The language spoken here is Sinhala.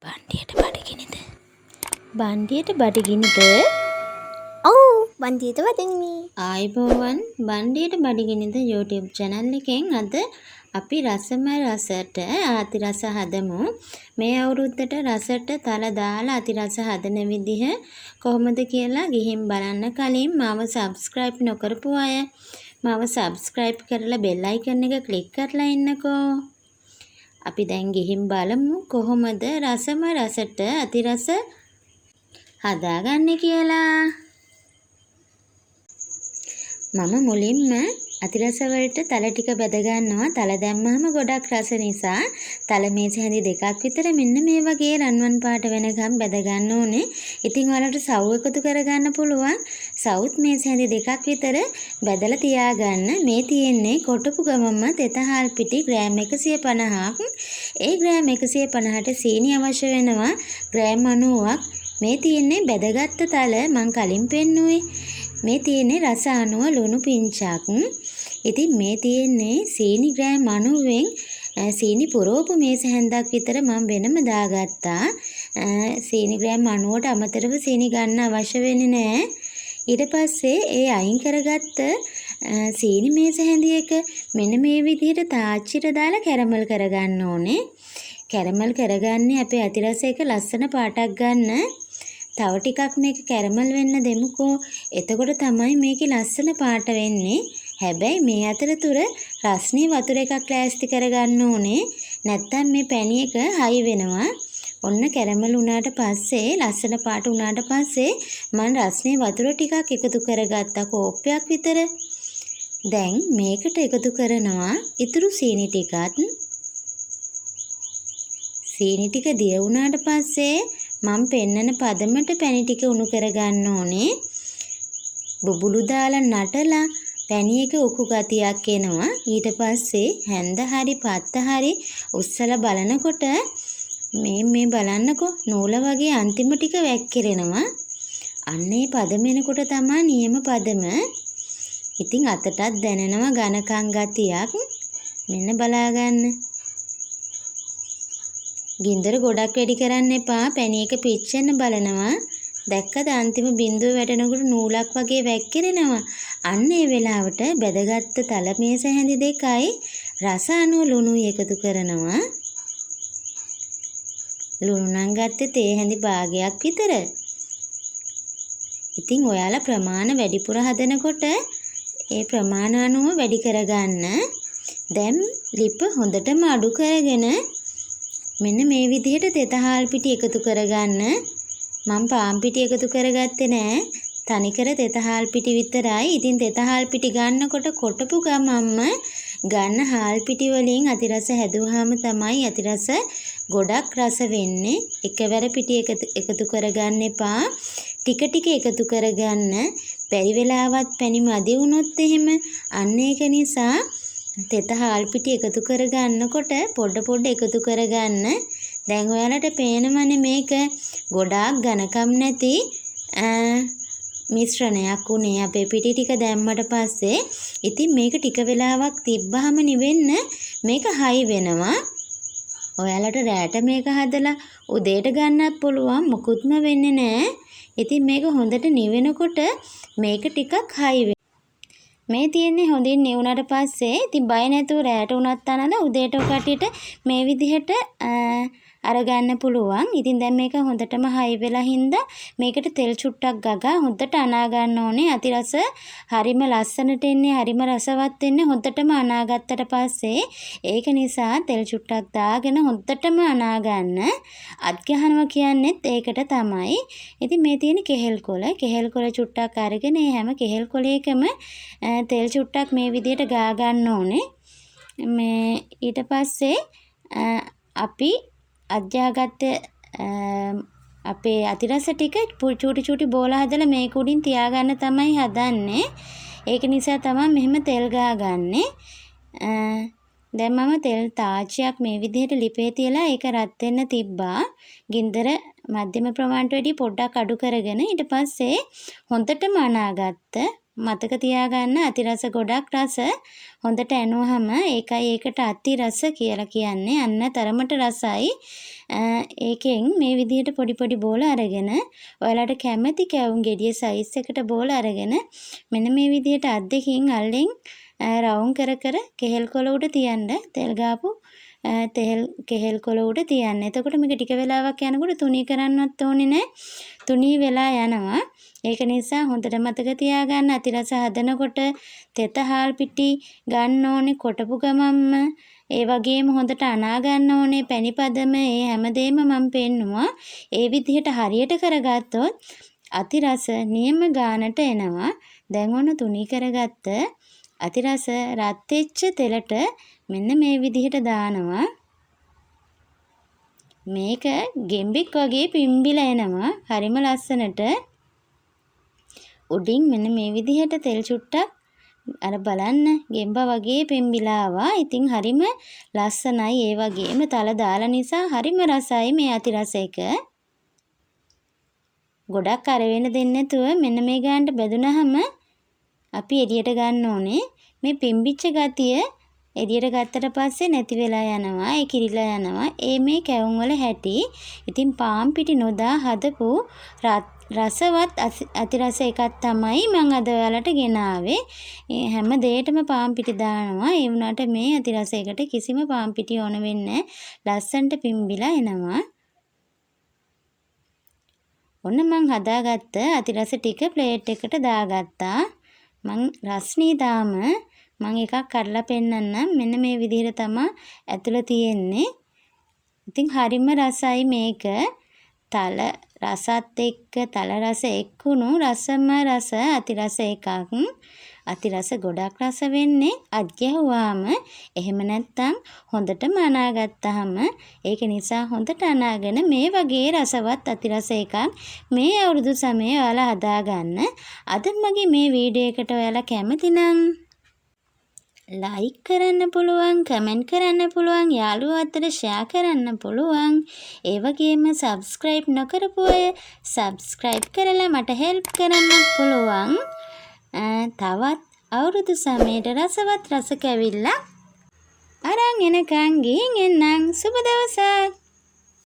Bandiyata badaginida. Bandiyata badaginida. Bandiyata badaginida. ආයිබෝවන් Bandiyata badaginida YouTube channel එකෙන් අද අපි රසට අතිරස හදමු. මේ අවුරුද්දට රසට තල දාලා අතිරස හදන විදිහ කොහොමද කියලා ගිහින් බලන්න කලින් මාව subscribe නොකරපු අය මාව subscribe කරලා bell icon එක click කරලා ඉන්නකෝ. අපි දැන් ගිහින් බලමු කොහොමද රසට අතිරස හදාගන්නේ කියලා. මම මුලින්ම අතිරස වලට තල ටික බෙද ගන්නවා. තල දැම්මම ගොඩක් රස නිසා තල මේස හැඳි දෙකක් විතර මෙන්න මේ වගේ රන්වන් පාට වෙනකම් බෙද ගන්න ඕනේ. ඉතින් ඔයාලට සව් එකතු කරගන්න පුළුවන්. සවුත් මේස හැඳි දෙකක් විතර බෙදලා තියාගන්න. මේ තියෙන්නේ කොටපු ගමම තෙතහල් පිටි ග්‍රෑම් 150ක්. ඒ ග්‍රෑම් 150ට සීනි අවශ්‍ය වෙනවා ග්‍රෑම් 90ක්. මේ තියෙන්නේ බෙදගත්ත තල මං කලින් පෙන්නුවේ. මේ තියෙන්නේ රස අණුව ලුණු පිංචක්. ඉතින් මේ තියෙන්නේ සීනි ග්‍රෑම් 90න් සීනි පුරෝපු මේස හැන්දක් විතර මම වෙනම දාගත්තා. සීනි ග්‍රෑම් 90ට අමතරව සීනි ගන්න අවශ්‍ය වෙන්නේ නැහැ. ඊට පස්සේ ඒ අයින් කරගත්ත සීනි මේස හැඳි එක මෙන්න මේ විදිහට තාච්චියට දාලා කැරමල් කරගන්න ඕනේ. කැරමල් කරගන්නේ අපේ අතිරස එක ලස්සන පාටක් ගන්න. තව ටිකක් මේක කැරමල් වෙන්න දෙමුකෝ. එතකොට තමයි මේකේ ලස්සන පාට වෙන්නේ. හැබැයි මේ අතරතුර රස්නේ වතුර එකක් ලෑස්ති කරගන්න ඕනේ. නැත්තම් මේ පැණි එක හයි වෙනවා. ඔන්න කැරමල් වුණාට පස්සේ ලස්සන පාට වුණාට පස්සේ මම රස්නේ වතුර ටිකක් එකතු කරගත්තා කෝප්පයක් විතර. දැන් මේකට එකතු කරනවා ඉතුරු සීනි ටිකත්. සීනි ටික දිය වුණාට පස්සේ මම පෙන්නන පදමට පැණි ටික උණු කරගන්න ඕනේ. බුබුලු දාලා නටලා පැණි එක උකු ගතියක් එනවා. ඊට පස්සේ හැන්ද හරි පත්ත හරි උස්සලා බලනකොට මේ බලන්නකෝ නූල වගේ අන්තිම ටික වැක්කිරෙනවා. අන්නේ පදම එනකොට තමයි නියම පදම. ඉතින් අතටත් දැනෙනවා ඝනකම් ගතියක්. මෙන්න බලාගන්න. ගින්දර ගොඩක් වැඩි කරන්න එපා. පැණි එක පිච්චෙන්න බලනවා. දැක්කද අන්තිම බිඳුව වැටෙනකොට නූලක් වගේ වැක්කිරෙනවා. අන්න ඒ වෙලාවට බෙදගත්ත තල මේස හැඳි දෙකයි රස අණුව ලුණුයි එකතු කරනවා. ලුණු නම් ගත්තේ තේ හැඳි භාගයක් විතර. ඉතින් ඔයාලා ප්‍රමාණ වැඩිපුර හදනකොට ඒ ප්‍රමාණ අනුව වැඩි කරගන්න. දැන් ලිප හොඳටම අඩු කරගෙන මෙන්න මේ විදිහට තෙතහාල් පිටි එකතු කරගන්න. මම පාන් පිටි එකතු කරගත්තේ නෑ. තනිකර තෙතහාල් පිටි විතරයි. ඉතින් තෙතහාල් පිටි ගන්නකොට කොටපු ගමම්ම ගන්න හාල් පිටි වලින් අතිරස හැදුවාම තමයි අතිරස ගොඩක් රස වෙන්නේ. එකවර පිටි එකතු කරගන්න එපා. ටික ටික එකතු කරගන්න. බැරි වෙලාවත් පැණි මදි වුණොත් එහෙම අන්න ඒක නිසා තෙතහාල් පිටි එකතු කරගන්නකොට පොඩ එකතු කරගන්න. දැන් ඔයාලට පේනවනේ මේක ගොඩාක් ඝනකම් නැති මිශ්‍රණයක් උනේ අපේ පිටි ටික දැම්මට පස්සේ. ඉතින් මේක ටික වෙලාවක් තිබ්බහම නිවෙන්න මේක හයි වෙනවා. ඔයාලට රැට මේක හදලා උදේට ගන්නත් පුළුවන්. මොකුත්ම වෙන්නේ නැහැ. ඉතින් මේක හොඳට නිවෙනකොට මේක ටිකක් හයි මේ තියෙන්නේ හොඳින් නිවුණාට පස්සේ ඉතින් බය නැතුව රැට උනත් අනලා උදේට කටියට මේ විදිහට අරගන්න පුළුවන්. ඉතින් දැන් මේක හොඳටම හයි වෙලා හින්දා මේකට තෙල් චුට්ටක් ගගා හොඳට අනා ගන්න ඕනේ. අතිරස හරිම ලස්සනට එන්නේ හරිම රසවත් වෙන්නේ හොඳටම අනා ගත්තට පස්සේ. ඒක නිසා තෙල් චුට්ටක් දාගෙන හොඳටම අනා ගන්න. අත් ගහනවා කියන්නේත් ඒකට තමයි. ඉතින් මේ තියෙන කෙහෙල් කොළ චුට්ටක් අරගෙන මේ හැම කෙහෙල් කොළයකම තෙල් චුට්ටක් මේ විදිහට ගා ගන්න ඕනේ. මේ ඊට පස්සේ අපි අධ්‍යාගත්ත අපේ අතිරස ටික චූටි බෝල හදලා මේක උඩින් තියාගන්න තමයි හදන්නේ. ඒක නිසා තමයි මෙහෙම තෙල් ගාගන්නේ. දැන් මම තෙල් තාච්චියක් මේ විදිහට ලිපේ තියලා ඒක රත් වෙන්න තිබ්බා. ගින්දර මධ්‍යම ප්‍රමාණයට වැඩි පොඩ්ඩක් අඩු කරගෙන ඊට පස්සේ හොඳටම අනාගත්ත මතක තියාගන්න අතිරස ගොඩක් රස හොඳට ඇනුවහම ඒකයි ඒකට අතිරස කියලා කියන්නේ. අන්න තරමට රසයි. ඒකෙන් මේ විදිහට පොඩි පොඩි බෝල අරගෙන ඔයාලට කැමති කැවුම් ගෙඩිය සයිස් එකට බෝල අරගෙන මෙන්න මේ විදිහට අත් දෙකකින් අල්ලෙන් රවුම් කර කර කෙහෙල් කොළ උඩ තියන්න. තෙල් ගාපු කෙහෙල් කොළ උඩ තියන්න. එතකොට මේක ටික වෙලාවක් යනකොට තුනී කරන්නවත් ඕනේ නැහැ. තුනී වෙලා යනවා. ඒක නිසා හොඳට මතක තියාගන්න අතිරස හදනකොට තෙත හාල් පිටි ගන්න ඕනේ කොටපු ගමම්ම. ඒ වගේම හොඳට අනා ගන්න ඕනේ පැණිපදම ඒ හැමදේම මම පෙන්නුවා. ඒ විදිහට හරියට කරගත්තොත් අතිරස නියම ගානට එනවා. දැන් ඔන්න තුනී කරගත්ත අතිරස රත් වෙච්ච තෙලට මෙන්න මේ විදිහට දානවා. මේක ගෙම්බෙක් වගේ පිම්බිලා එනවා. හරිම ලස්සනට. උඩින් මෙන්න මේ විදිහට තෙල් චුට්ටක් අර බලන්න ගෙම්බා වගේ පිම්බිලා ආවා. ඉතින් හරිම ලස්සනයි. ඒ වගේම තල දාලා නිසා හරිම රසයි මේ අතිරස එක. ගොඩක් අර වෙන දෙන්නේ නැතුව මෙන්න මේ ගානට බෙදුනහම අපි එළියට ගන්න ඕනේ. මේ පිම්බිච්ච ගතිය එළියට ගත්තට පස්සේ නැති වෙලා යනවා. ඒ කිරිලා යනවා. ඒ මේ කැවුම් වල හැටි. ඉතින් පාන් පිටි නොදා හදපු රසවත් අතිරස එකක් තමයි මම අද ඔයාලට ගෙනාවේ. හැම දෙයකටම පාන් පිටි දානවා. ඒ වුණාට මේ අතිරස එකට කිසිම පාන් පිටි ඕන වෙන්නේ නැහැ. ලස්සන්ට පිම්බිලා එනවා. ඔන්න මං හදාගත්ත අතිරස ටික ප්ලේට් එකට දාගත්තා. මං රස්නී දාම මං එකක් කඩලා පෙන්නන්නම්. මෙන්න මේ විදිහට තමයි ඇතුළ තියෙන්නේ. ඉතින් හරිම රසයි මේක. තල රසත් එක්ක තල රස එක්කුණු රසම රස අතිරස එකක්. අතිරස ගොඩක් රස වෙන්නේ අත් ගැහුවාම. එහෙම නැත්නම් හොඳටම අනාගත්තාම. ඒක නිසා හොඳට අනාගෙන මේ වගේ රසවත් අතිරස එකක් මේ අවුරුදු සමයේ ඔයාලා හදාගන්න. අද මගේ මේ වීඩියෝ එකට ඔයාලා කැමති නම් ලයික් කරන්න පුළුවන්, කමෙන්ට් කරන්න පුළුවන්, යාළුවෝ අතර ෂෙයා කරන්න පුළුවන්. ඒ වගේම සබ්ස්ක්‍රයිබ් නොකරපු අය සබ්ස්ක්‍රයිබ් කරලා මට හෙල්ප් කරන්න පුළුවන්. තවත් අවුරුදු සමයට රසවත් රස කැවිල්ල අරන් එනකන් ගිහින් එන්නම්. සුබ දවසක්.